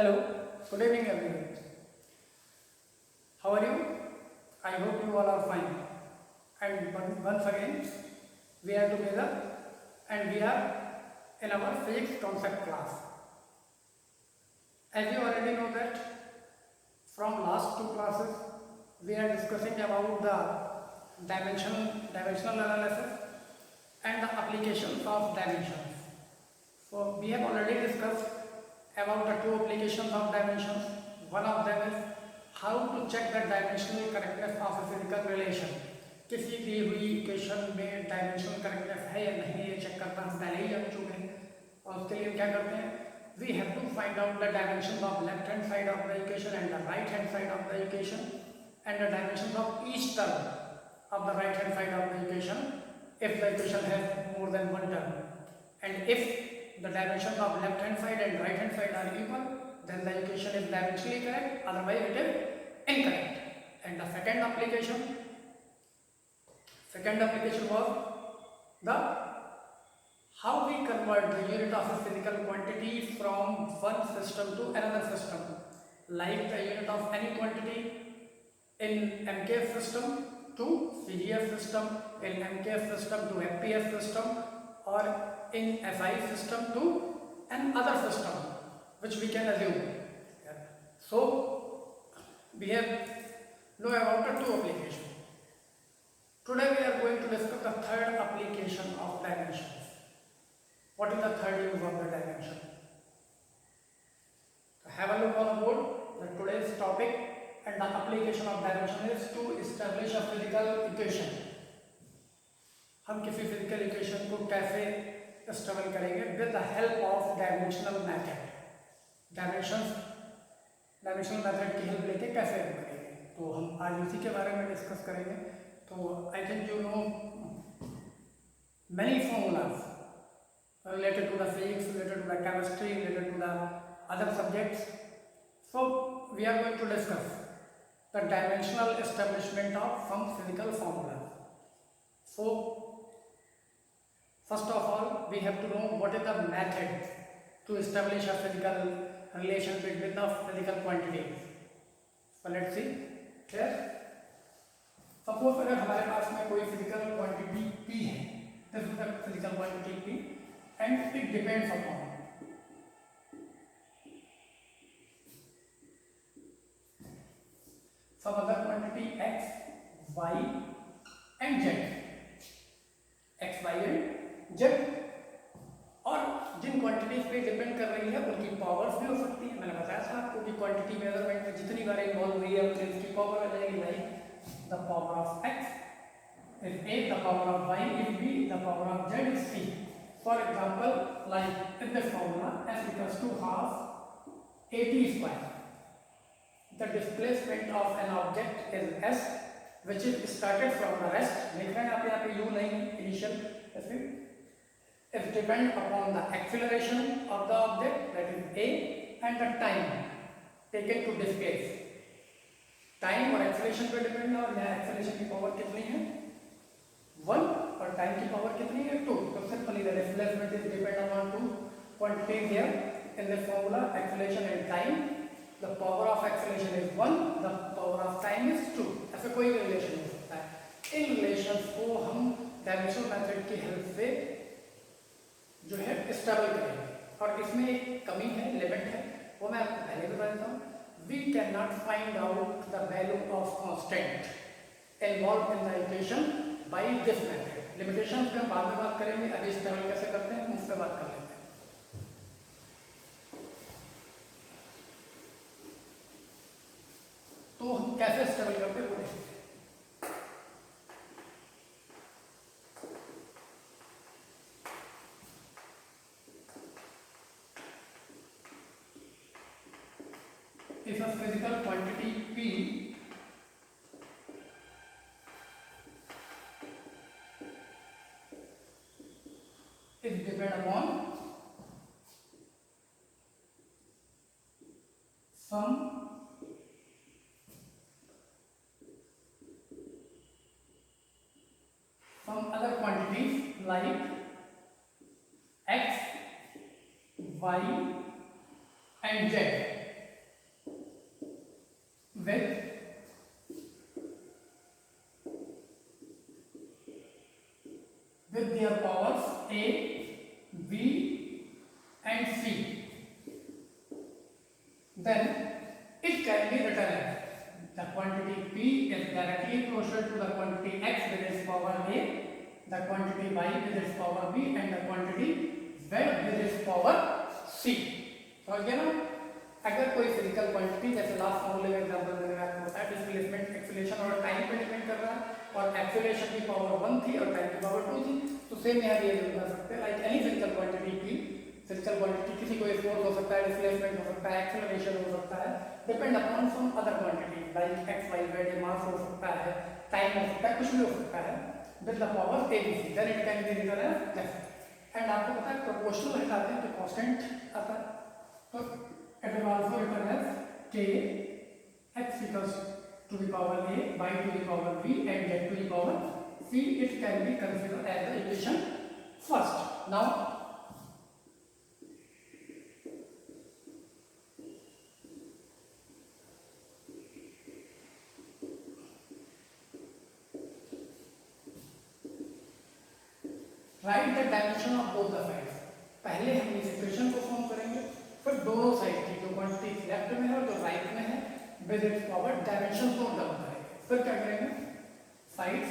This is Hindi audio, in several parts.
Hello, good evening everyone. How are you? I hope you all are fine. And once again, we are together and we are in our physics concept class. As you already know that from last two classes, we are discussing about the dimensional analysis and the applications of dimensions. So we have already discussed about the two applications of dimensions. One of them is how to check the dimensional correctness of a physical relation. किसी दी हुई इक्वेशन में डायमेंशनल करेक्टनेस है या नहीं ये चेक करना हम पहले ही जान चुके हैं और उसके लिए क्या करते हैं we have to find out the dimension of left hand side of the equation and the right hand side of the equation and the dimension of each term of the right hand side of the equation if the equation has more than one term, and if the dimensions of left hand side and right hand side are equal, then the equation is dimensionally correct, otherwise it is incorrect. And the second application was the how we convert the unit of a physical quantity from one system to another system, like the unit of any quantity in MKS system to CGS system, in MKS system to FPS system, or in SI system to another system which we can assume. So we have know about the two applications. Today we are going to discuss the third application of dimensions. What is the third use of the dimension? So have a look on the board. The today's topic and the application of dimension is to establish a physical equation. हम किसी फिजिकल इक्वेशन को कैसे एस्टेब्लिश करेंगे with the help of dimensional method. Dimensional method की हेल्प लेके कैसे करेंगे तो हम आज उसी के बारे में डिस्कस करेंगे. तो I think you know many formulas related to the physics, related to the chemistry, related to the other subjects. So we are going to discuss the dimensional establishment of some physical formulas. So first of all we have to know what is the method to establish a physical relation between the physical quantities. So let's see here. Suppose अगर हमारे पास में कोई physical quantity P है, this is the physical quantity P and it depends upon some other quantity x, y and z. x, y and z और जिन क्वांटिटीज पे डिपेंड कर रही है उनकी पावर्स भी हो सकती है. मैंने बताया था आपको कि क्वांटिटी मेजरमेंट में जितनी बार इन्वॉल्व हुई है उतनी उसकी पावर आ जाएगी. Like the power of x is a, the power of y is b, the power of z is c. For example, like in this formula s equals to half at square. The displacement of an object is s, which is started from the rest. देख रहे हैं आप यहाँ पे u नहीं initial ऐसे. It depends upon the acceleration of the object, that is a, and the time taken to displace. Time और एक्सेलरेशन पे डिपेंड है और यहाँ एक्सेलरेशन की पावर कितनी है 1 और टाइम की पावर कितनी है 2. तो simply the displacement is depend upon two quantities here in the formula acceleration and time. The power of acceleration is 1, the power of time is 2. ऐसे कोई रिलेशन हो सकता है. इन रिलेशंस को हम डायमेंशनल मेथड की हेल्प से जो है एस्टेब्लिश करेंगे. और इसमें एक कमी है, लिमिट है, वो मैं आपको पहले बता देता हूँ. We cannot find out the value of constant involved in the equation by this method. Limitations पे हम बाद में बात करेंगे. अभी एस्टेब्लिश कैसे करते हैं उस पर बात कर लेते हैं. तो हम कैसे एस्टेब्लिश करते हैं वो देखते हैं. If a physical quantity P is depend upon some other quantities like x, y and z. with their powers A, B and C, then it can be written as the quantity P is directly proportional to the quantity X with its power A, the quantity Y with its power B and the quantity Z with its power C. समझ गए ना? अगर कोई फिजिकल क्वांटिटी जैसे लास्ट फॉर्मूले में एग्जांपल में मैंने आपको बताया डिस्प्लेसमेंट एक्सीलरेशन और टाइम पे डिपेंड कर रहा है और एक्सीलरेशन की पावर 1 थी और टाइम की पावर 2 थी, तो सेम यहाँ भी ये बता सकते हैं लाइक एनी फिजिकल क्वांटिटी की फिजिकल क्वांटिटी किसी को फोर्स हो सकता है, डिस्प्लेसमेंट हो सकता है, एक्सीलरेशन हो सकता है, depend upon some other quantity like X Y Z, mass हो सकता है, टाइम हो सकता है, कुछ भी हो सकता है with the power A B C, then it can be written as this. And आपको पता है प्रोपोर्शनल हटाते हैं तो कांस्टेंट आता है, तो it will also written as k x equals to the power a, y to the power b and z to the power c. It can be considered as the equation first. Now write the dimension of both the sides. पहले हम इस इक्वेशन को फॉर्म करेंगे, फिर दोनों साइड की जो क्वांटिटी लेफ्ट में है और जो राइट में है विद इट्स पावर डायमेंशन को डबल करेंगे। फिर क्या करेंगे sides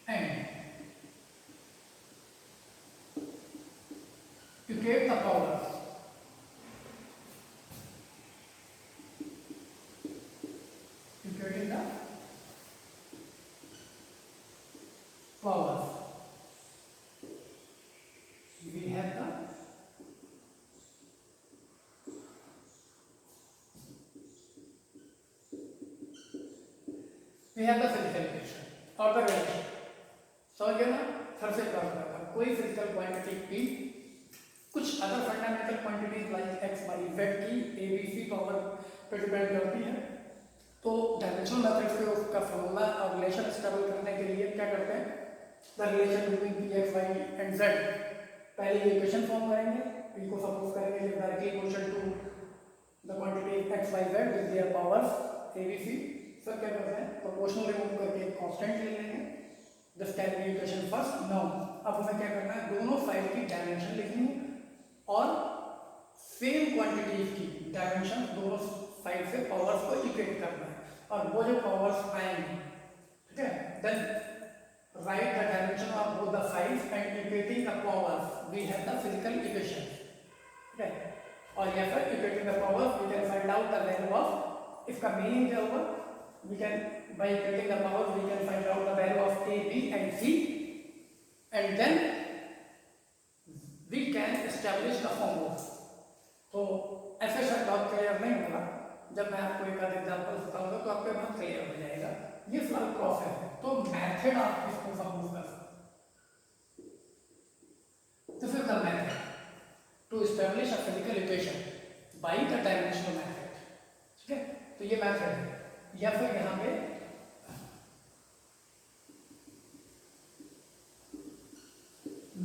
and equate the powers equating the powers we have the physical equation और the relation समझ गए ना? फिर से क्या होता है कोई फिजिकल क्वांटिटी P कुछ other fundamental quantities like x y z की a b c पावर पर डिपेंड करती है, तो डायमेंशनल मेथड से उसका फॉर्मूला और रिलेशन स्टेबल करने के लिए क्या करते हैं the relation between p x y and z। पहले ये इक्वेशन फॉर्म करेंगे, p को सपोज करेंगे जो directly proportional to the quantity x y z with their powers a b c। फिर क्या करते हैं प्रोपोर्शनल रिमूव करके एक कांस्टेंट ले लेंगे, this can B equation first. Now अब हमें क्या करना है दोनों साइड की डायमेंशन लिखनी है और सेम क्वांटिटीज की डायमेंशन दोनों साइड से पावर्स को इक्वेट करना है और वो जो पावर्स आएंगे ठीक है then write the dimension of both the sides and equating the powers we have the physical equation, okay? और यहाँ पर equating the powers we can find out the value of, इसका मीनिंग क्या होगा we can by equating the powers we can find out the value of a b and c and then we can establish the formula। तो ऐसे शब्द बहुत क्लियर नहीं होगा, जब मैं आपको एक आध एग्जांपल बताऊंगा तो आपको बहुत क्लियर हो जाएगा। ये सारा प्रोसेस है तो मेथड आप इसको समझ कर सकते। This is the method to establish a physical equation by the dimensional method, ठीक है? तो ये मेथड है या फिर यहाँ पे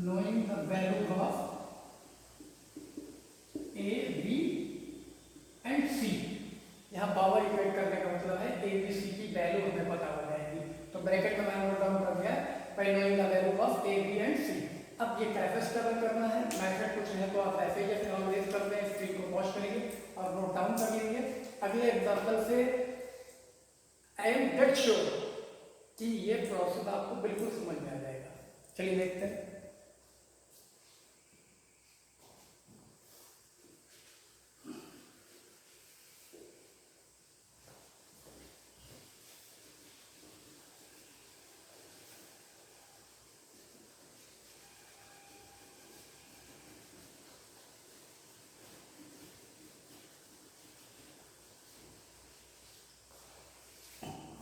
knowing the value of a b and c, यहाँ पावर इक्वेट करने का मतलब है ए बी सी की वैल्यू हमें पता हो जाएगी, तो ब्रैकेट में मैंने नोट डाउन कर दिया by knowing the value of A B and C. अब ये कैसे स्टेबल करना है मेथड कुछ है तो आप ऐसे जैसे ऑलवेज करते हैं स्क्रीन को पॉज करिए और नोट डाउन कर लीजिए। अगले एग्जांपल से आई एम डेट श्योर कि ये प्रोसेस आपको बिल्कुल समझ में आ जाएगा। चलिए देखते हैं।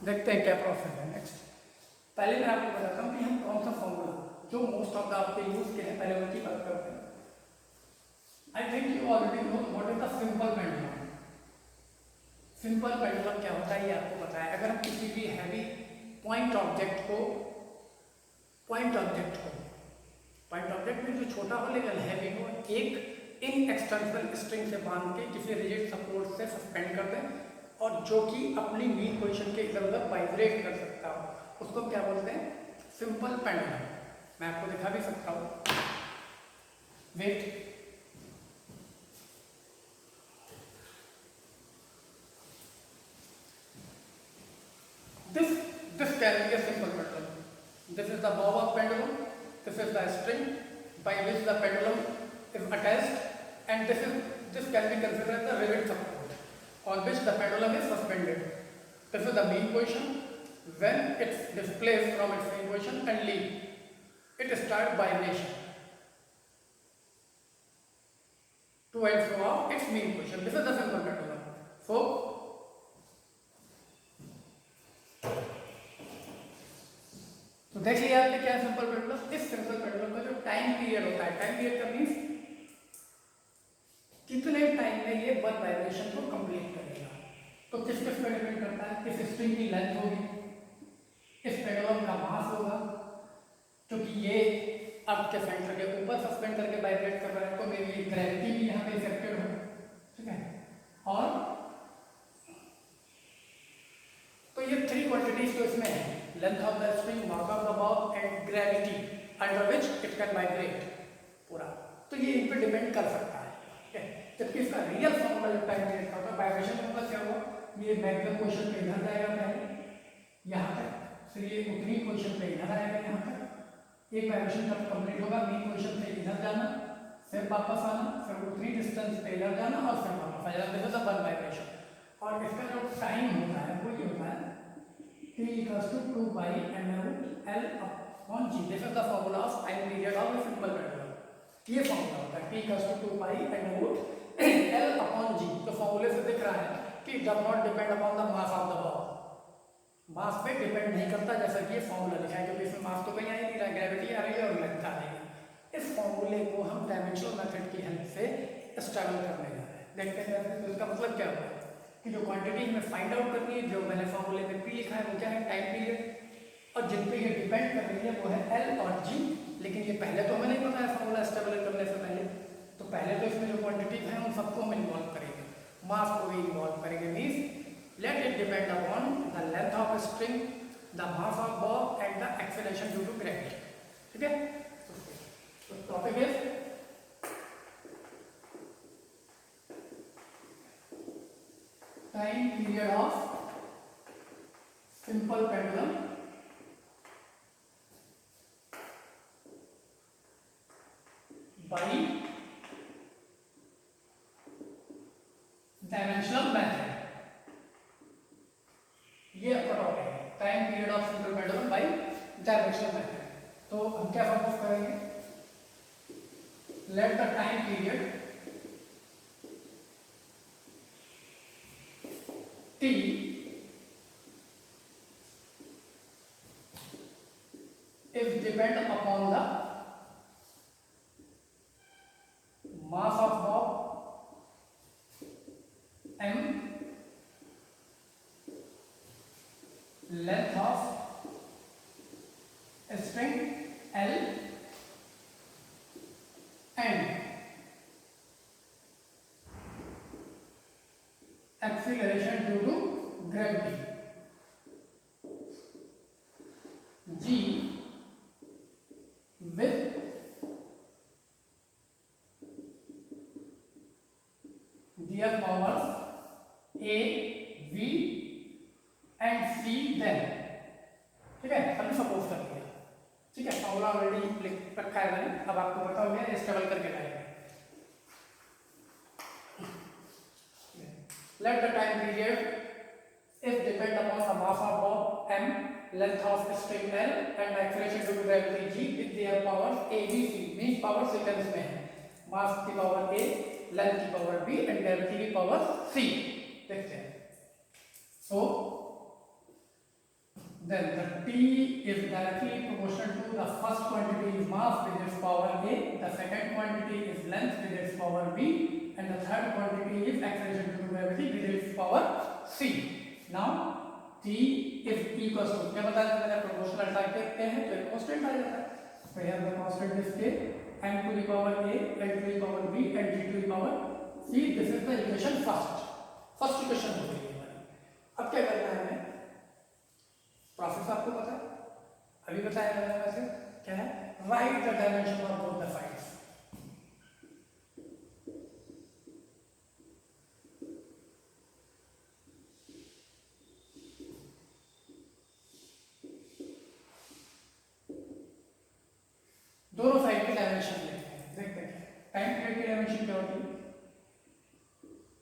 देखते हैं क्या प्रोसेस है नेक्स्ट। पहले मैं आपको बताता हूँ कि हम कौन सा फॉर्मूला जो मोस्ट ऑफ द आपके यूज के हैं पहले उनकी बात करते हैं। I think you already know what is the simple pendulum. Simple pendulum क्या होता है ये आपको पता है। अगर हम किसी भी हैवी पॉइंट ऑब्जेक्ट में जो छोटा हो लेकिन हैवी हो एक इन एक्सटर्नल स्ट्रिंग से बांध के किसी रिजिड सपोर्ट से सस्पेंड कर दें और जो कि अपनी मीन पोजीशन के इधर उधर वाइब्रेट कर सकता हो उसको क्या बोलते हैं? Simple pendulum. मैं आपको दिखा भी सकता हूँ, wait. This can be a simple pendulum. This is the bob of pendulum. This is the string by which the pendulum is attached, and this can be considered the rivet support on which the pendulum is suspended. This is the mean position. When it's displaced from its mean position and leave, it starts vibration to and fro of its mean position. This is the simple pendulum. So देख लिया आपने क्या सिंपल पेंडुलम। इस सिंपल पेंडुलम का जो टाइम पीरियड होता है, टाइम पीरियड का मीन्स कितने टाइम में ये वन वाइब्रेशन को कंप्लीट करेगा। तो किस किस पर डिपेंड करता है? इस स्ट्रिंग की लेंथ होगी, इस पेंडुलम का मास होगा, क्योंकि ये अर्थ के सेंटर के ऊपर सस्पेंड करके वाइब्रेट कर रहा है, तो मे बी ग्रेविटी भी यहाँ पे इफेक्टेड हो, ठीक है। और तो ये थ्री क्वांटिटीज तो इसमें है, length of the string, mass of the Bob and gravity under which it can vibrate पूरा। तो ये इन पे डिपेंड कर सकता है, ठीक है। जबकि इसका रियल फॉर्मूला जो टाइम पीरियड का होता है, वाइब्रेशन का मतलब क्या हुआ, ये मैक्सिमम पोजीशन पे इधर जाएगा पहले यहाँ तक, फिर ये उतनी पोजीशन पे इधर आएगा यहाँ तक। एक वाइब्रेशन जब कंप्लीट होगा, मीन पोजीशन पे इधर जाना, फिर वापस आना, फिर उतनी डिस्टेंस पे इधर जाना और फिर वापस आ जाना। This is the one vibration. और इसका जो टाइम होता है वो ये होता है T equals to 2 pi root L upon G. This is the formula of time period of a simple pendulum. ये फॉर्मूला होता है T equals to 2 pi root L upon G। तो फॉर्मूले से दिख रहा है कि does not depend upon the mass of the ball। मास पे डिपेंड नहीं करता, जैसा कि ये फॉर्मूला लिखा है, क्योंकि इसमें मास तो कहीं आ ही नहीं रहा, ग्रेविटी आ रही है और लेंथ आ रही है। इस फॉर्मूले को हम डायमेंशनल मेथड की हेल्प से स्ट्रगल करने जा रहे हैं। देखते हैं तो इसका मतलब क्या होता है कि जो क्वांटिटी हमें फाइंड आउट करनी है, जो मैंने फॉर्मूले में पी लिखा है वो क्या है? Time period. और जिन पे ये डिपेंड कर रही है वो है एल और जी। लेकिन ये पहले तो हमें नहीं पता है फॉर्मूला स्टेबल करने से पहले, तो पहले तो इसमें जो क्वांटिटी है उन सबको हम इन्वॉल्व करेंगे, मास को भी इन्वॉल्व करेंगे। Means let it depend upon the length of string, the mass of bob and the acceleration due to gravity, ठीक है। तो topic is time period of simple pendulum by dimensional method। ये आपका टॉपिक है, time period of simple pendulum by dimensional method. तो हम क्या फोकस करेंगे? Let the time period T is depend upon the mass of bob m, length of string L and acceleration due to gravity G with their powers A, V and C then, ठीक है। हमने सपोज कर दिया, ठीक है। फॉर्मूला ऑलरेडी लिख रखा है मैंने, अब आपको पता हो गया, स्टेबल करके लाएंगे। Let the time period is depend upon the mass of bob m, length of string L and acceleration due to gravity G with their powers A, B, C। means power sequence में है, mass की पावर A, length की पावर B and gravity की पावर C। देखते हैं। So then the T is directly proportional to the first quantity is mass with its power A, the second quantity is length with its power B and the third quantity is acceleration due to gravity with its power C। Now T is equals to, क्या बताया था मैंने, प्रोपोर्शनल टाइप देखते हैं तो एक कांस्टेंट आ जाता है। So here the constant is K, m to the power A, l to the power B and g to the power C। This is the equation first equation हो गई हमारी। अब क्या करना है हमें, प्रोसेस आपको पता है, अभी बताया मैंने वैसे क्या है, right the dimension of both the sides. दोनों साइड की डायमेंशन लेते हैं, देखते हैं टाइम पीरियड की डायमेंशन क्या होती है,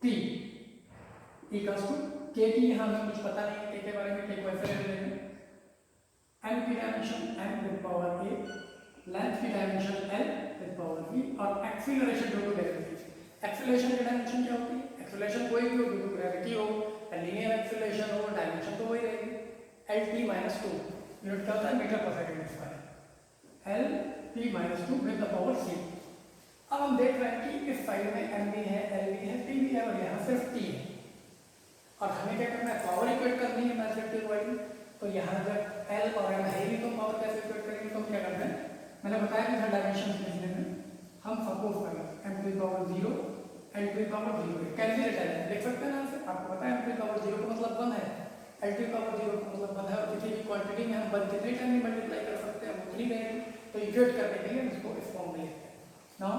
टी इक्वल्स टू के की, यहाँ हमें कुछ पता नहीं के बारे में, के को ऐसे ले लेंगे, एम की dimension M with power A, length की dimension L with power B, और acceleration due to gravity. Acceleration की डायमेंशन क्या होती है, एक्सीलरेशन कोई भी हो, ड्यू टू ग्रेविटी हो, लीनियर एक्सीलरेशन हो, डायमेंशन तो वही रहेगी, एल टी माइनस 2, यूनिट क्या होता है metre per second square, L T minus 2 with the power C. अब हम देख रहे हैं कि इस साइड में एम भी है, एल भी है, टी भी है, और यहाँ सिर्फ टी है, और हमें क्या करना है, पावर इक्वेट करनी है मैथमेटिकल वाइज। तो यहाँ जब एल और एम है ही तो पावर कैसे इक्वेट करेंगे, तो हम क्या करते हैं, मैंने बताया कि डायमेंशन लिखने में हम सपोज करें M to the power 0, L to the power 0 calculator है, देख सकते हैं ना से, आपको पता है एम टू द पावर 0 का मतलब 1 है, एल टू द पावर 0 का मतलब 1 है, और किसी भी क्वांटिटी में हम 1 कितने टाइम में मल्टीप्लाई कर सकते हैं, उतनी रहेगी। तो इक्वेट करने के लिए हम इसको इस फॉर्म में लिखते हैं, नाउ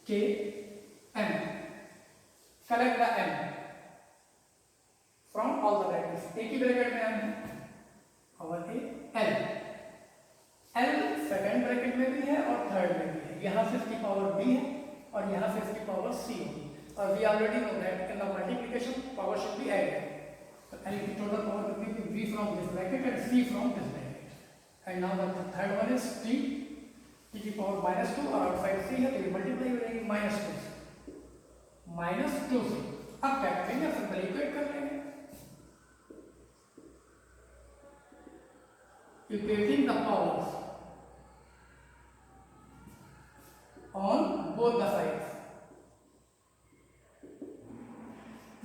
के M, collect the M from all the brackets, एक ही ब्रैकेट में एम है और a L, L second bracket में भी है और थर्ड में भी है, यहाँ से इसकी पावर बी है और यहाँ से इसकी पावर सी होगी, और we already know that in the multiplication power should be added. तो एल की टोटल पावर कितनी थी, B from this bracket and C from this bracket, and now the third one is T, T की पावर -2 और आउटसाइड सी है तो ये मल्टीप्लाई हो जाएगी -2 से। अब क्या करेंगे, सिंपल इक्वेट कर लेंगे, equating the powers on both the sides,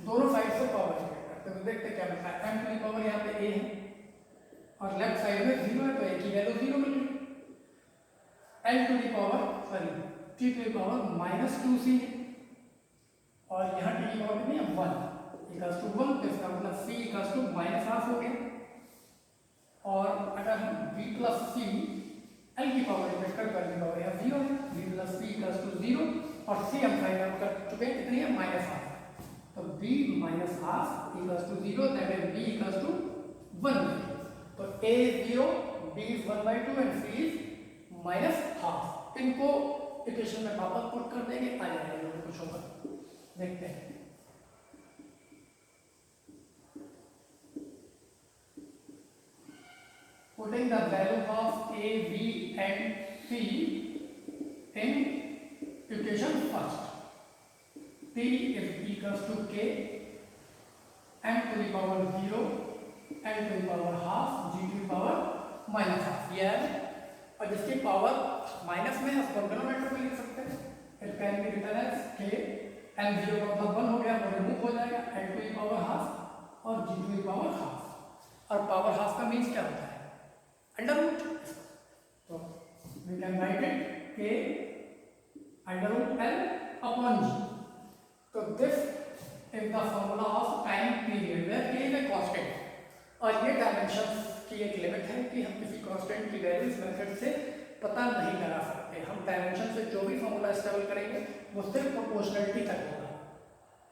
दोनों साइड से पावर इक्वेट करते हैं, तो देखते क्या मिलता है, m टू द पावर यहाँ पे a है और लेफ्ट साइड में 0 है तो a की वैल्यू 0 मिलेगी, l to the power sorry t to the power -2c है और यहाँ t की पावर कितनी है 1 इक्वल्स टू 1, तो इसका मतलब c इक्वल्स टू -12 हो गया, और अगर हम b प्लस सी एल की पावर इक्वेट कर वैल्यू पावर यहाँ 0 है, b plus C equals to 0 और c हम फाइंड आउट कर चुके हैं कितनी है -12, तो b -12 equals to 0, that is b equals to 1, तो a 0, b is 1/2 and c is -12। इनको इक्वेशन में वापस पुट कर देंगे, आ जाएगा कुछ होगा, देखते हैं। Putting the value of a, b and c in equation first, p is equals to k m to the power 0 n to the power half g to the power -12, यह और जिसकी पावर माइनस में उसको डिनोमिनेटर में लिख सकते हैं, it can be written as k, m 0 का मतलब 1 हो गया वो रिमूव हो जाएगा, n to the power half और g to the power half, और पावर हाफ का मीन्स क्या होता है, अंडर रूट, तो we can write it K under root L upon G. तो this is the formula of time period where K is a constant, और ये डायमेंशन की एक लिमिट है कि हम किसी कांस्टेंट की वैल्यू इस मेथड से पता नहीं लगा सकते, हम डायमेंशन से जो भी फॉर्मूला इस्तेमाल करेंगे वो सिर्फ प्रोपोर्शनलिटी तक होगा,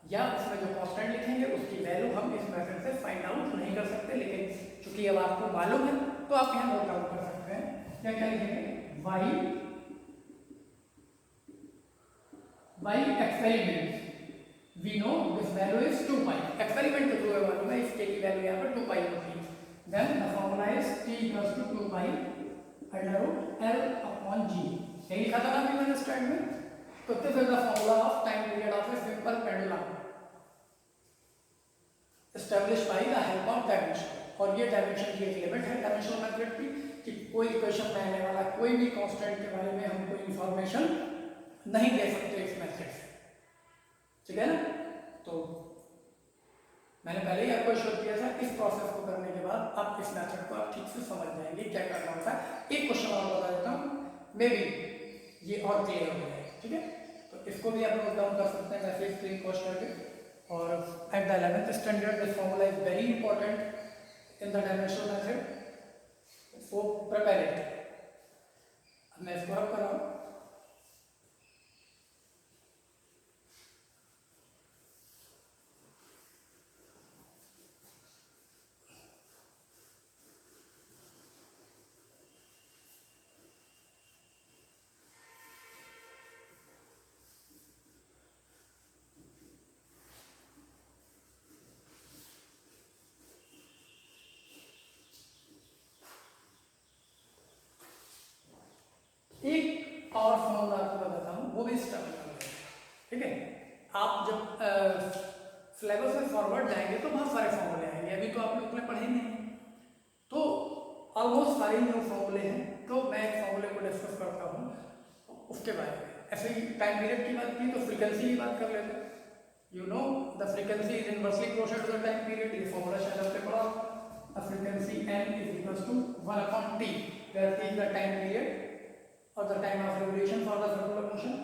या उसमें जो कांस्टेंट लिखेंगे उसकी वैल्यू हम इस मेथड से फाइंड आउट नहीं कर सकते, लेकिन चूंकि अब आपको मालूम है तो आप यहाँ नोट आउट कर सकते हैं, क्या क्या लिखेंगे, by experiment we know this value is 2 pi, experiment के थ्रू मालूम है इसके की वैल्यू यहाँ पर 2 pi होती है, then the formula is t equals to 2 pi under root l upon g, यही लिखा था ना अभी मैंने स्टार्ट में, तो this is the formula of time period of a simple pendulum established by the help of dimension, और ये डायमेंशन की एक लिमिट है डायमेंशनल मेथड की कि कोई क्वेश्चन में आने वाला कोई भी कांस्टेंट के बारे में हम कोई इंफॉर्मेशन नहीं दे सकते इस मेथड से, ठीक है ना। तो मैंने पहले ही आपको शो किया था, इस प्रोसेस को करने के बाद आप इस मेथड को आप ठीक से समझ जाएंगे क्या करना होता है। एक क्वेश्चन और बता देता हूँ, मे बी ये और क्लियर हो जाए, ठीक है। तो इसको भी आप नोट डाउन कर सकते हैं वैसे स्क्रीन पोस्ट करके, और at the 11th standard this formula is very important in the dimensional method, so prepare it. अब मैं इसको रब कर रहा हूँ। एक और फॉर्मूला आपको बताता हूँ, वो भी स्ट्रगल कर रहे हैं, ठीक है। आप जब सिलेबस में फॉरवर्ड जाएंगे तो बहुत सारे फॉर्मूले आएंगे, अभी तो आप लोग ने पढ़े नहीं, तो ऑलमोस्ट सारे न्यू फॉर्मूले हैं। तो मैं एक फॉर्मूले को डिस्कस करता हूँ उसके बारे में। ऐसे ही टाइम पीरियड की बात की तो फ्रीक्वेंसी की बात कर लेते हैं। You know the frequency is inversely proportional to the time period, ये फॉर्मूला शायद आपने पढ़ा। The frequency n is equals to 1/t, where t is the time period or the time of revolution for the circular motion,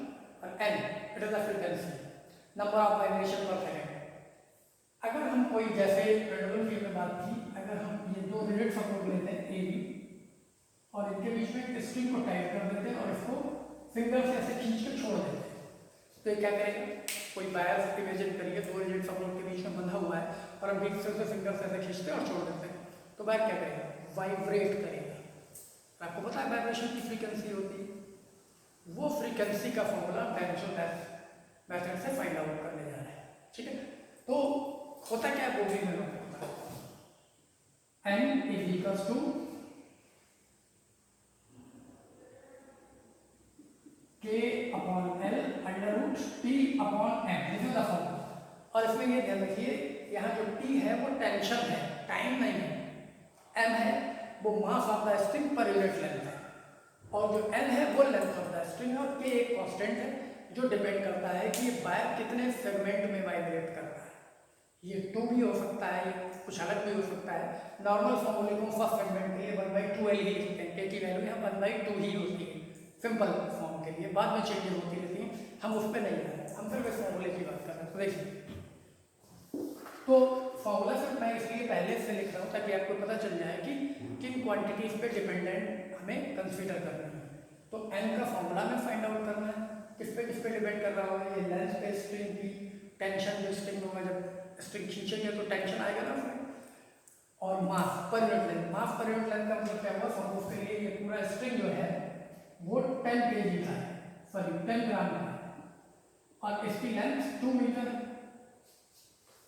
and n it is the frequency, number of vibration per second। अगर हम कोई जैसे पेंडुलम की बात की, अगर हम ये दो यूनिट सपोर्ट लेते हैं ए बी और इनके बीच में एक स्ट्रिंग को टाइट कर देते हैं और इसको फिंगर से ऐसे खींच के छोड़ देते हैं, तो ये क्या करेगा, कोई वायर इमेजिन करिए दो यूनिट सपोर्ट के बीच में बंधा हुआ है और हम बीच से उसे फिंगर से ऐसे खींचते हैं और छोड़ देते हैं, तो वायर क्या करेगा, वाइब्रेट करेगा। आपको पता है वाइब्रेशन की फ्रीक्वेंसी होती है, वो फ्रीक्वेंसी का फॉर्मूला डायमेंशनल मेथड से फाइंड आउट करने जा रहे हैं, ठीक है। तो होता क्या है, वो भी मैं बताता हूं। n is equals to k upon l under root t upon m, this is the formula. और इसमें ये ध्यान रखिए, यहाँ जो t है वो टेंशन है, टाइम नहीं है, m है वो मास ऑफ द स्ट्रिंग पर यूनिट लेंथ है, और जो n है वो लेंथ ऑफ द स्ट्रिंग है, और k एक कांस्टेंट है जो डिपेंड करता है कि ये वायर कितने सेगमेंट में वाइब्रेट करता है। ये 2 भी हो सकता है, कुछ अलग भी हो सकता है। नॉर्मल फॉर्मूले को फर्स्ट सेगमेंट के लिए 1/2l ही लिखते हैं, k की वैल्यू यहाँ 1/2 ही होती है सिंपल फॉर्म के लिए, बाद में चेंजेस होती रहती हैं, हम उस पर नहीं आ रहे, हम सिर्फ इस फॉर्मूले की बात कर रहे हैं। तो देखिए, तो फॉर्मूला सिर्फ मैं इसलिए पहले से लिख रहा हूँ ताकि आपको पता चल जाए कि किन क्वांटिटीज पे डिपेंडेंट हमें कंसीडर करना है। तो n का फॉर्मूला में फाइंड आउट करना है, किस पे डिपेंड कर रहा होगा, ये लेंथ पे स्ट्रिंग की टेंशन, जो स्ट्रिंग होगा जब स्ट्रिंग खींचेंगे तो टेंशन आएगा ना उसमें, और मास पर यूनिट लेंथ। मास पर यूनिट लेंथ का मतलब क्या हुआ, सपोज करिए ये पूरा स्ट्रिंग जो है वो 10 kg का है, सॉरी 10 ग्राम का है, और इसकी लेंथ 2 मीटर है,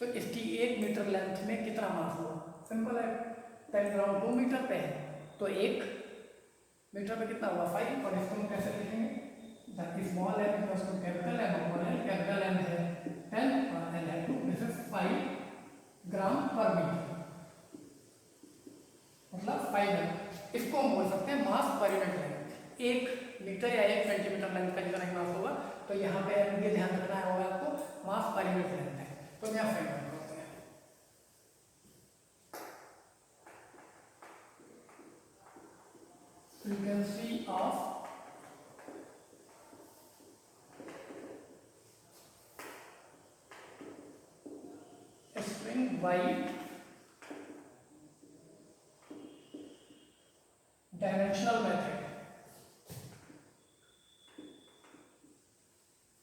तो इसकी 1 मीटर लेंथ में कितना मास हुआ, सिंपल है, 10 ग्राम 2 मीटर पे है, तो 1 मीटर पे कितना हुआ 5, और इसको हम कैसे लिखेंगे, small m equals to capital M upon L, capital M है 10 और L है 2, दिस इज 5 ग्राम पर मीटर, मतलब 5 ग्राम। इसको हम बोल सकते हैं मास पर यूनिट लेंथ, 1 मीटर या 1 सेंटीमीटर लेंथ का जितना ही मास होगा, तो यहाँ पे ये ध्यान रखना होगा आपको, मास पर यूनिट लेंथ है। तो यहाँ फाइंड आउट करते हैं, frequency of string by dimensional method.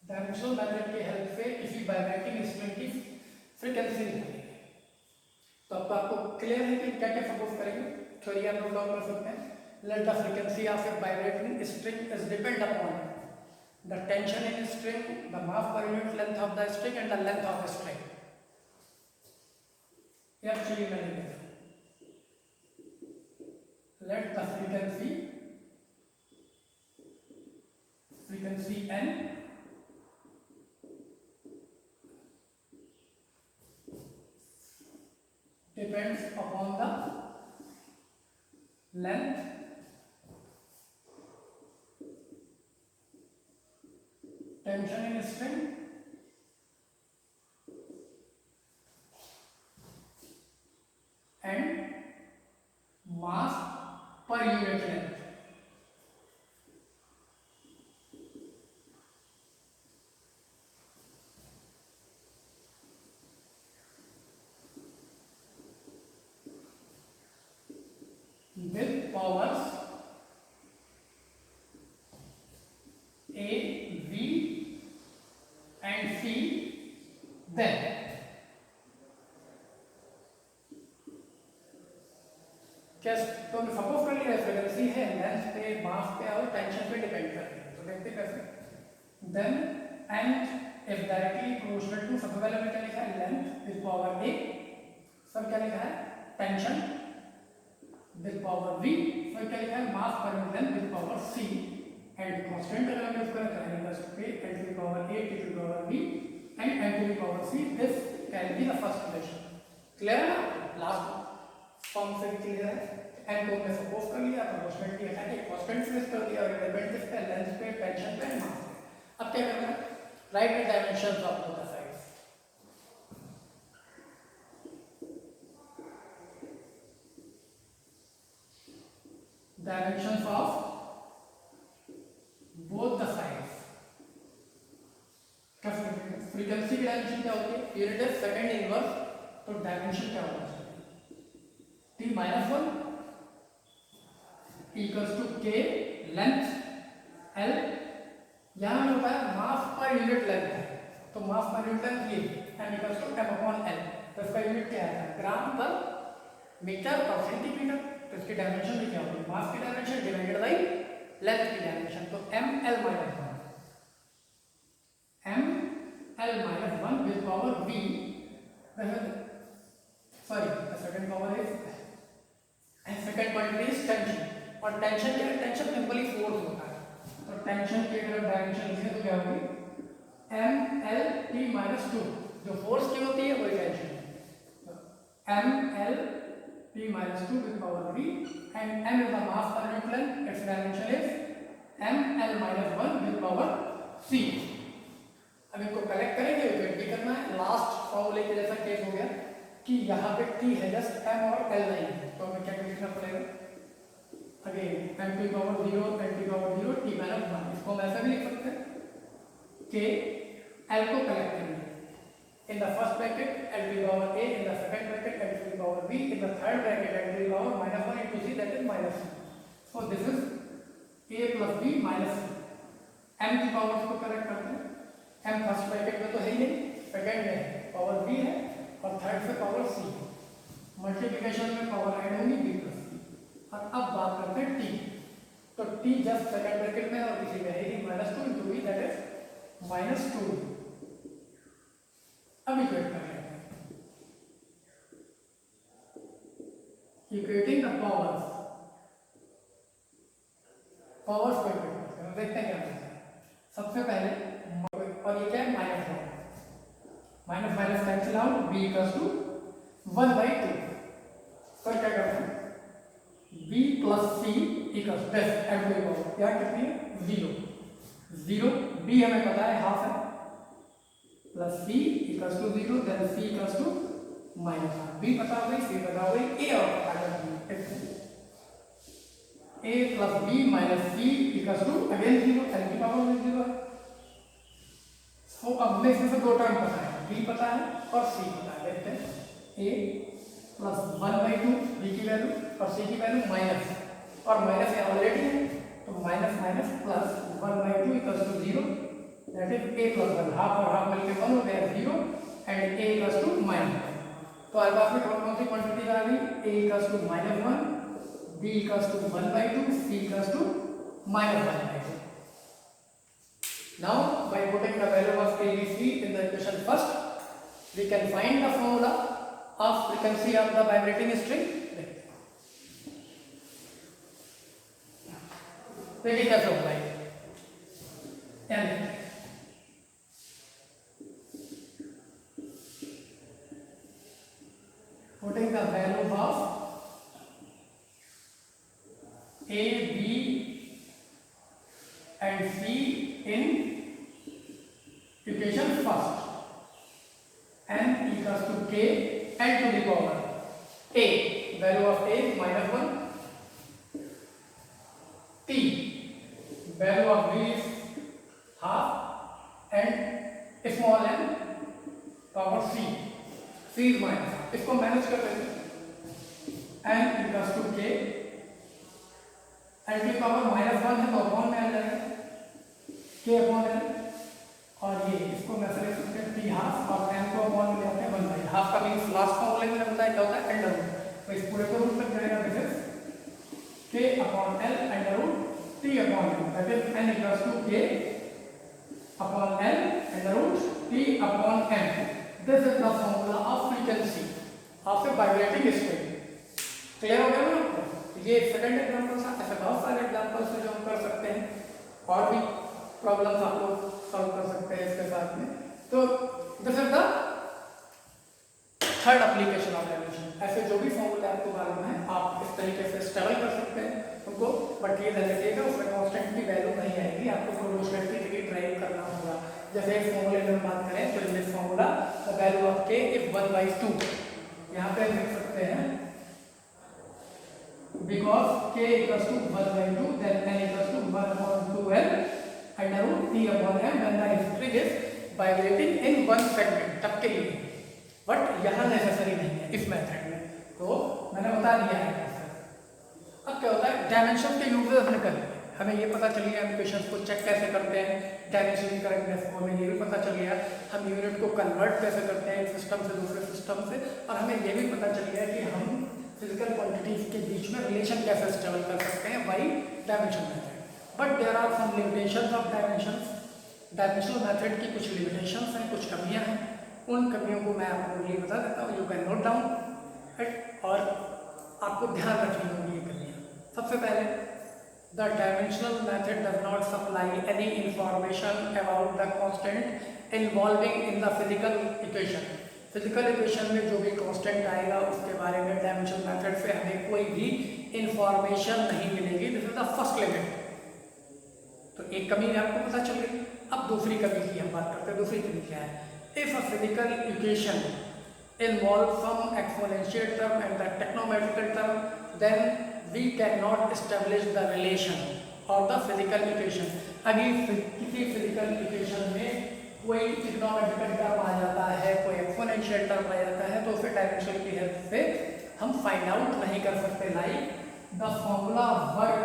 Dimensional method की हेल्प से किसी वाइब्रेटिंग स्ट्रिंग की फ्रीक्वेंसी निकालेंगे। तो अब आपको क्लियर है कि क्या क्या सपोज करेंगे, थ्योरी आप नोट डाउन कर सकते हैं। Let the frequency of a vibrating string is depend upon the tension in string, the mass per unit length of the string and the length of the string. ये एक्चुअली मैंने लिखा, let the frequency n depends upon the length tension in string and mass per unit length। Then क्या तो सपोज कर लिया फ्रीक्वेंसी है लेंथ पे, मास पे और टेंशन पे डिपेंड करती है। तो देखते कैसे, then and is directly proportional to, सबसे पहले हमने क्या लिखा है लेंथ विद पावर a, सब क्या लिखा है टेंशन विद पावर v, फिर क्या लिखा है mass per unit length with power c and constant अगर हम यूज करें तो n equals to k n to the power a t to the power v and n to the power c, this can be the first equation. Clear है ना, लास्ट फॉर्म से भी क्लियर है। n को हमने सपोज कर लिया, प्रोपोर्शनलिटी हटा के कांस्टेंट फिक्स कर दिया और डिपेंड किस पे, लेंथ पे, टेंशन पे, मास पे। अब क्या करना है, right the dimensions of both the sides. Dimensions of both the sides. Frequency की डायमेंशन क्या होती है, यूनिट है सेकंड इनवर्स, तो डायमेंशन क्या होगा t minus 1 equals to k length l, यहां में होता है मास पर यूनिट लेंथ है, तो मास पर यूनिट लेंथ ये m equals to m upon l, तो इसका यूनिट क्या है ग्राम पर मीटर पर सेंटीमीटर, तो इसकी डायमेंशन भी क्या होगी, मास की डायमेंशन डिवाइडेड बाय लेंथ की डायमेंशन, तो ml minus 1 with power v, sorry the second power is second quantity is tension, और टेंशन क्या है, टेंशन सिंपली फोर्स होता है, तो टेंशन की अगर डायमेंशन लिखें तो क्या होगी ml t माइनस 2, जो फोर्स की होती है वही टेंशन है, ml t minus 2 with power v and m is the mass per unit length, its dimension is ml minus 1 with power c। अब इनको कलेक्ट करेंगे, इक्वेट भी करना है, लास्ट फॉर्मूले के जैसा केस हो गया कि यहाँ पे t है जस्ट m और l नहीं है, तो हमें क्या लिखना पड़ेगा again m to the power 0 n to the power 0 t minus 1, इसको हम ऐसा भी लिख सकते हैं कि l को कलेक्ट करेंगे in the first bracket l to the power a, in the second bracket l to the power b, in the third bracket l to the power minus 1 into c, that is minus c, so this is a plus b minus c। m की पावर को करेक्ट करते हैं, m फर्स्ट ब्रैकेट में तो है ही नहीं, सेकंड में पावर b है और थर्ड से पावर c, मल्टीप्लिकेशन में पावर ऐड होगी b प्लस c। और अब बात करते हैं t, तो t जस्ट सेकंड ब्रैकेट में और किसी में है ही minus 2 into b, that is minus 2। अब इक्वेट कर लेते हैं, इक्वेटिंग द पावर्स को इक्वेट करते हैं, देखते हैं क्या होता है। सबसे पहले और ये क्या है minus 1, minus minus cancel out, b equals to 1/2, sir क्या करते हैं b plus c equals this m to the power क्या कितनी है 0 b हमें पता है हाफ है, plus c equals to 0, then c equals to minus half, b पता हो गई, c पता हो गई, a और a plus b minus c equals to again 0, l की पावर में 0 है। सो अब हमें इसमें से दो टर्म पता है, b पता है और c पता है, देखते हैं a प्लस 1/2 b की वैल्यू और c की वैल्यू माइनस, और माइनस यहाँ ऑलरेडी है, तो minus minus plus 1/2 equals to 0, that is a plus 1, half और हाफ मिलके 1 हो गया 0 and a equals to minus. तो हमारे पास में कौन सी क्वांटिटीज आ गई, a equals to -1, b equals to 1/2, c equals to -1/2। Now by putting the value of a, b, c in the equation first, we can find the formula of frequency of the vibrating string। देखिए कैसे होता है, n putting the value of a, b and c in equation first, n equals to k n to the power a, value of a is -1, t, value of b is half, and small n power c, c is minus, इसको मैनेज कर लेते हैं, n equals to k, n की पावर -1 है तो अपॉन में आ जाएगा k अपॉन n, और ये इसको मैं लिख सकते हैं टी हाफ और एम को अपॉन में लेते हैं 1/, हाफ का मीन्स लास्ट फॉर्मूले में बताया क्या होता है अंडर रूट, तो इस पूरे को रूट लग जाएगा, this is k upon l under root t upon u, that is n equals to k upon l under root t upon m। This is the formula of frequency of a vibrating string. Clear हो गया ना आपको? ये सेकंड एग्जांपल था, ऐसे बहुत सारे एग्जांपल्स हैं जो हम कर सकते हैं, और भी प्रॉब्लम्स आप लोग सॉल्व कर सकते हैं इसके साथ में। तो this is the third application of dimension. ऐसे जो भी फॉर्मूले आपको मालूम है आप इस तरीके से स्ट्रगल कर सकते हैं उनको, बट ये ध्यान रखिएगा उसमें कांस्टेंट की वैल्यू नहीं आएगी, आपको प्रोपोर्शनल की डिग्री ड्राइव करना होगा। जैसे इस फॉर्मूले में बात करें तो in this formula the value of k is 1/2, यहाँ पे लिख सकते हैं because k equals to 1/2 then n equals to 1/2l under root t upon m when the string is vibrating in one segment, तब के लिए, बट यहाँ नेसेसरी नहीं है इस मेथड में, तो मैंने बता दिया है। अब क्या होता है डायमेंशन के यूजेस हमने कर लिए, हमें ये पता चल गया इक्वेशंस को चेक कैसे करते हैं, डायमेंशन की करेक्टनेस को हमें ये भी पता चल गया, हम यूनिट को कन्वर्ट कैसे करते हैं एक सिस्टम से दूसरे सिस्टम से, और हमें ये भी पता चल गया कि हम फिजिकल क्वांटिटीज के बीच में रिलेशन कैसे स्टेबल कर सकते हैं by dimension method. But there are some limitations of dimensions, dimensional method की कुछ लिमिटेशंस हैं, कुछ कमियां हैं, उन कमियों को मैं आपको ये बता देता हूँ, you can note down it, और आपको ध्यान रखनी होगी ये कमियां। सबसे पहले the dimensional method does not supply any information about the constant involving in the physical equation. Physical equation में जो भी कांस्टेंट आएगा उसके बारे में डायमेंशनल मेथड से हमें कोई भी इंफॉर्मेशन नहीं मिलेगी, this is the first limit. तो एक कमी आपको पता चल गई। अब दूसरी कमी की हम बात करते हैं, दूसरी कमी क्या है? If a physical equation involve some exponential term and the trigonometrical term, then we cannot establish the relation or the physical equation। अगर किसी फिजिकल इक्वेशन में कोई ट्रिग्नोमेट्रिकल टर्म आ जाता है, कोई एक्सपोनेंशियल टर्म आ जाता है, तो उसे डायमेंशन की हेल्प से हम फाइंड आउट नहीं कर सकते। Like the formula work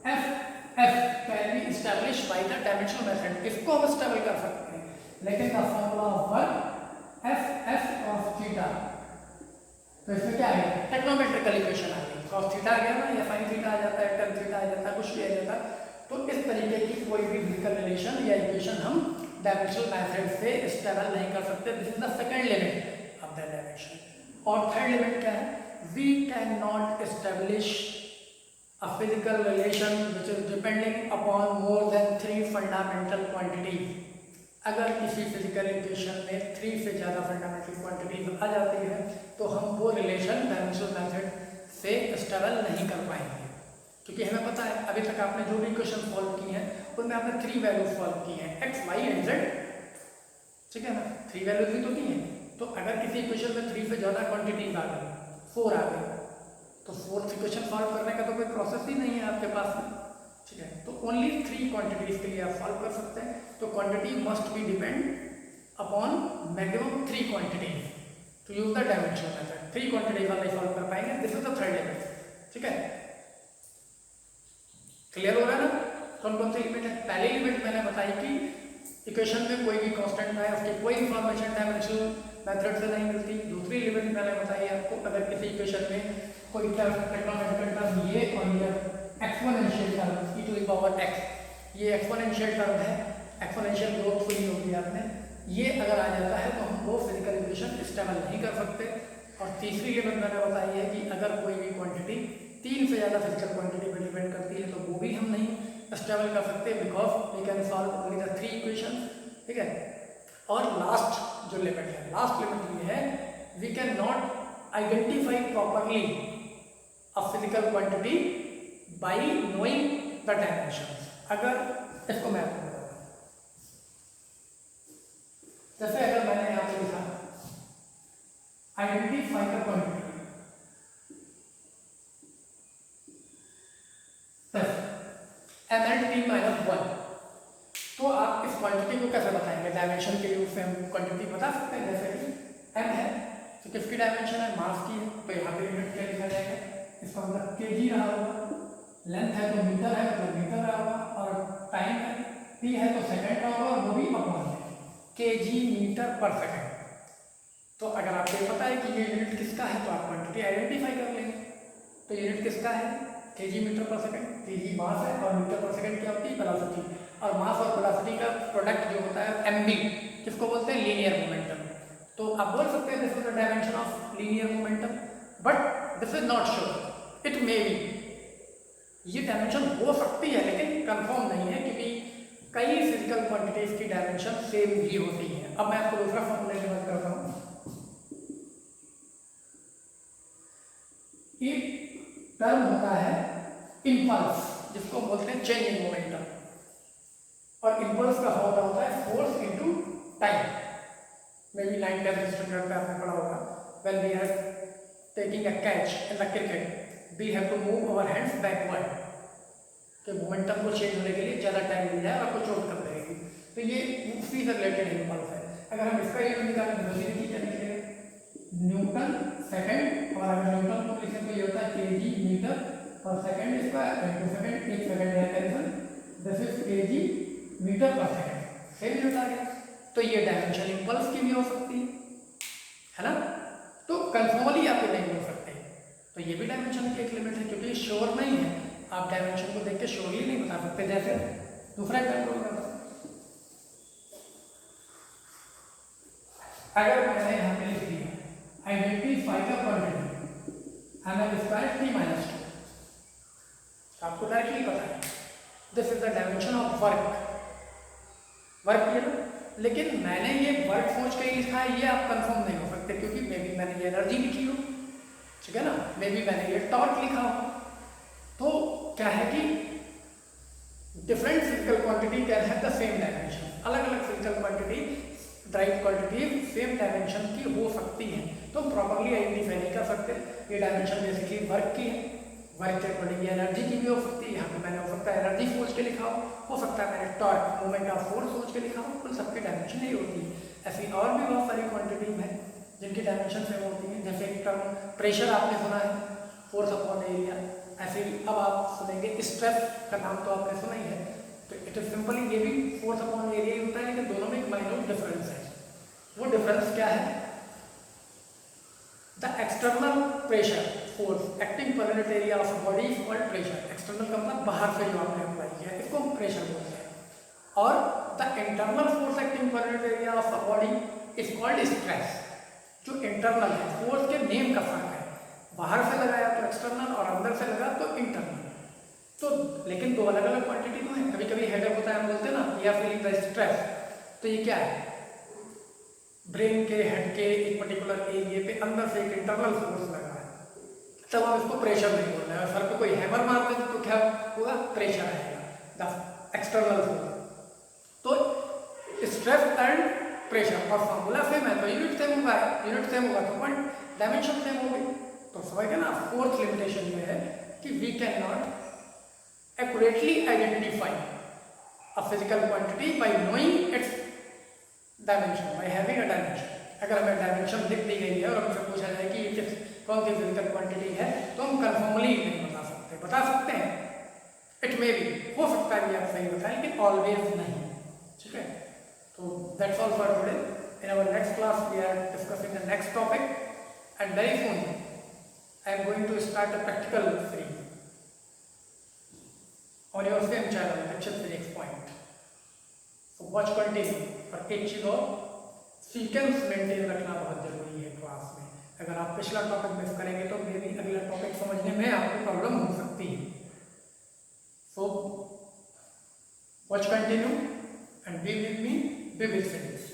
F can be establish bye the dimensional method, इसको हम एस्टैब्लिश कर सकते हैं, लेकिन the formula work F cos theta, तो इसमें क्या है ट्रिग्नोमेट्रिकल इक्वेशन आ गई, cos थीटा आ गया ना, या sin थीटा आ जाता है, tan थीटा आ जाता है, कुछ भी आ जाता है। तो इस तरीके की कोई भी फिजिकल रिलेशन या इक्वेशन हम डायमेंशनल मेथड से एस्टैब्लिश नहीं कर सकते। This is the second limit of the dimension. और थर्ड लिमिट क्या है? We can not establish a physical relation which is depending upon more than 3 fundamental quantities. अगर किसी फिजिकल इक्वेशन में 3 से ज़्यादा फंडामेंटल क्वांटिटीज आ जाती है तो हम वो रिलेशन डायमेंशनल मेथड से एस्टैब्लिश नहीं कर पाएंगे, क्योंकि हमें पता है अभी तक आपने जो भी इक्वेशन सॉल्व की हैं उनमें आपने 3 वैल्यूज सॉल्व की हैं, एक्स वाई एंड जेड, ठीक है ना, 3 वैल्यूज भी तो दी हैं। तो अगर किसी इक्वेशन में 3 से ज़्यादा क्वांटिटीज आ गई, 4 आ गई, तो 4th इक्वेशन सॉल्व करने का तो कोई प्रोसेस ही नहीं है आपके पास में, ठीक है। तो ओनली 3 क्वांटिटीज के लिए आप सॉल्व कर सकते हैं। तो quantity must be depend upon maximum 3 quantities to use the dimensional method. 3 quantities वाला सॉल्व कर पाएंगे, this is the third limit, ठीक है। क्लियर हो रहा है ना? कौन कौन सी लिमिट है? पहली लिमिट मैंने बताई कि इक्वेशन में कोई भी कांस्टेंट है उसकी कोई इंफॉर्मेशन डायमेंशनल मेथड से नहीं मिलती। दूसरी लिमिट मैंने बताई आपको, अगर किसी इक्वेशन में कोई ट्रिग्नोमेट्रिकल टर्म ये और ये exponential term e to the power x, ये एक्सपोनेंशियल टर्म है, एक्सपोनेंशियल ग्रोथ सुनी होगी आपने, ये अगर आ जाता है तो हम वो फिजिकल इक्वेशन एस्टैब्लिश नहीं कर सकते। और तीसरी लिमिट मैंने बताई है कि अगर कोई भी क्वांटिटी 3 से ज़्यादा फिजिकल क्वांटिटी पर डिपेंड करती है तो वो भी हम नहीं एस्टैब्लिश कर सकते, because we can solve only the 3 equation, ठीक है। और लास्ट जो लिमिट है, लास्ट लिमिट ये है, we can not identify properly a physical quantity by knowing the dimensions. अगर इसको मैं आपको बताऊँ, जैसे अगर मैंने यहाँ पे लिखा आइडेंटिफाई द क्वांटिटी mLT-1, तो आप इस क्वांटिटी को कैसे बताएंगे? डायमेंशन के यूज से हम क्वांटिटी बता सकते हैं। जैसे कि m है तो किसकी डायमेंशन है? मास की है, तो यहाँ पे यूनिट क्या लिखा जाएगा? इसका मतलब kg रहा होगा, लेंथ है तो मीटर है तो मीटर रहा होगा, और टाइम है t है तो सेकंड का होगा, और वो भी अपॉन है, केजी मीटर पर सेकेंड। तो अगर आपको पता है कि ये यूनिट किसका है तो आप क्वांटिटी आइडेंटिफाई कर लेंगे। तो यूनिट किसका है, केजी मीटर पर सेकेंड। केजी मास है और मीटर पर सेकेंड क्या होती है, वेलोसिटी। और मास और वेलोसिटी का प्रोडक्ट जो होता है एमबी, किसको बोलते हैं, लीनियर मोमेंटम। तो आप बोल सकते हैं this is the dimension of linear momentum, but this is not sure, it may be. ये डायमेंशन हो सकती है लेकिन कंफर्म नहीं है, क्योंकि कई फिजिकल क्वांटिटीज की डायमेंशन सेम भी होती है। अब मैं आपको दूसरा फॉर्मूला की बात करता हूँ। एक टर्म होता है इंपल्स, जिसको बोलते हैं चेंज इन मोमेंटम, और इंपल्स का फॉर्मूला होता है force into time. May be 9th standard पे आपने पढ़ा होगा, when we are taking a catch in the cricket we have to move our hands backward, कि मोमेंटम को चेंज होने के लिए ज़्यादा टाइम मिल जाए और आपको चोट कर देगी। तो ये उसी से रिलेटेड इंपल्स है। अगर हम इसका यूनिट निकालें तो वेलोसिटी क्या लिखेंगे, न्यूटन सेकंड, और अगर न्यूटन को लिखें तो ये होता है KG meter per second square into second, एक सेकंड है cancel, this is KG meter per second, same unit आ गया। तो ये डायमेंशन इंपल्स की भी हो सकती है ना। तो कंफर्मली आप ये नहीं बोल सकते, तो ये भी डायमेंशन की एक लिमिट है, क्योंकि श्योर नहीं है। आप डायमेंशन को देख के श्योरली नहीं बता सकते। जैसे दूसरा एग्जाम्पल करता हूं, अगर मैंने यहाँ पे लिख दिया identify the quantity M square T minus 2, आपको डायरेक्टली पता है this is the dimension of work ये ना। लेकिन मैंने ये वर्क सोच के ही लिखा है, ये आप कंफर्म नहीं हो सकते, क्योंकि मे बी मैंने ये एनर्जी लिखी हो, ठीक है ना, मे बी मैंने ये टॉर्क लिखा हो। तो क्या है कि different physical quantity can have the same dimension, अलग अलग physical quantity drive quantity same dimension की हो सकती है। तो प्रॉपर्ली आइडेंटिफाई नहीं कर सकते। ये डायमेंशन बेसिकली वर्क की है, वर्क के अकॉर्डिंग ये एनर्जी की भी हो सकती है। यहाँ पे मैंने हो सकता है एनर्जी सोच के लिखा हो सकता है मैंने टॉर्क मोमेंट ऑफ फोर्स सोच के लिखा हो, उन सबकी डायमेंशन नहीं होती है। ऐसी और भी बहुत सारी क्वांटिटी है जिनकी डायमेंशन सेम होती है। जैसे एक टर्म प्रेशर आपने सुना है, फोर्स अपॉन एरिया। ऐसे ही अब आप सुनेंगे स्ट्रेस का नाम तो आपने सुना ही है, तो इट इज सिंपली ये भी फोर्स अपॉन एरिया ही होता है, लेकिन दोनों में एक माइनर डिफरेंस है। वो डिफरेंस क्या है, the external pressure force acting per unit area of body is called pressure. External का मतलब बाहर से जो आपने अप्लाई किया है, इसको हम प्रेशर बोलते हैं। और the internal force acting per unit area of the body is called stress. जो इंटरनल है, फोर्स के नेम का फर्क है, बाहर से लगाया तो एक्सटर्नल और अंदर से लगा तो इंटरनल। तो लेकिन दो अलग अलग क्वांटिटी तो है। कभी कभी हेडेक होता है, हम बोलते हैं ना या फीलिंग द स्ट्रेस, तो ये क्या है, ब्रेन के हेड के एक पर्टिकुलर एरिया पे अंदर से एक इंटरनल फोर्स लगा है, तब हम इसको प्रेशर नहीं बोल रहे हैं। सर पे कोई हैमर मार दे तो क्या होगा, प्रेशर आएगा, द एक्सटर्नल फोर्स। तो स्ट्रेस एंड प्रेशर और फॉर्मूला सेम है, तो यूनिट सेम होगा, यूनिट सेम होगा तो पॉइंट डायमेंशन सेम होगी। तो समझ गए ना। फोर्थ लिमिटेशन ये है कि we can not accurately identify a physical quantity by knowing its dimension, by having a dimension. अगर हमें डायमेंशन लिख दी गई है और हमसे पूछा जाए कि ये कौन सी फिजिकल क्वांटिटी है, तो हम कंफर्मली नहीं बता सकते। बता सकते हैं, इट मे बी, हो सकता है कि आप सही बताएं, लेकिन ऑलवेज नहीं, ठीक है। तो that's all for today. In our next class we are discussing the next topic, and very soon I am going to start a practical series on your same channel, Action Physics Point. So watch continue। और एक चीज और, सीक्वेंस मेंटेन रखना बहुत जरूरी है क्लास में। अगर आप पिछला टॉपिक मिस करेंगे तो मे बी अगला टॉपिक समझने में आपको प्रॉब्लम हो सकती है। So watch continue and be with me, be with physics।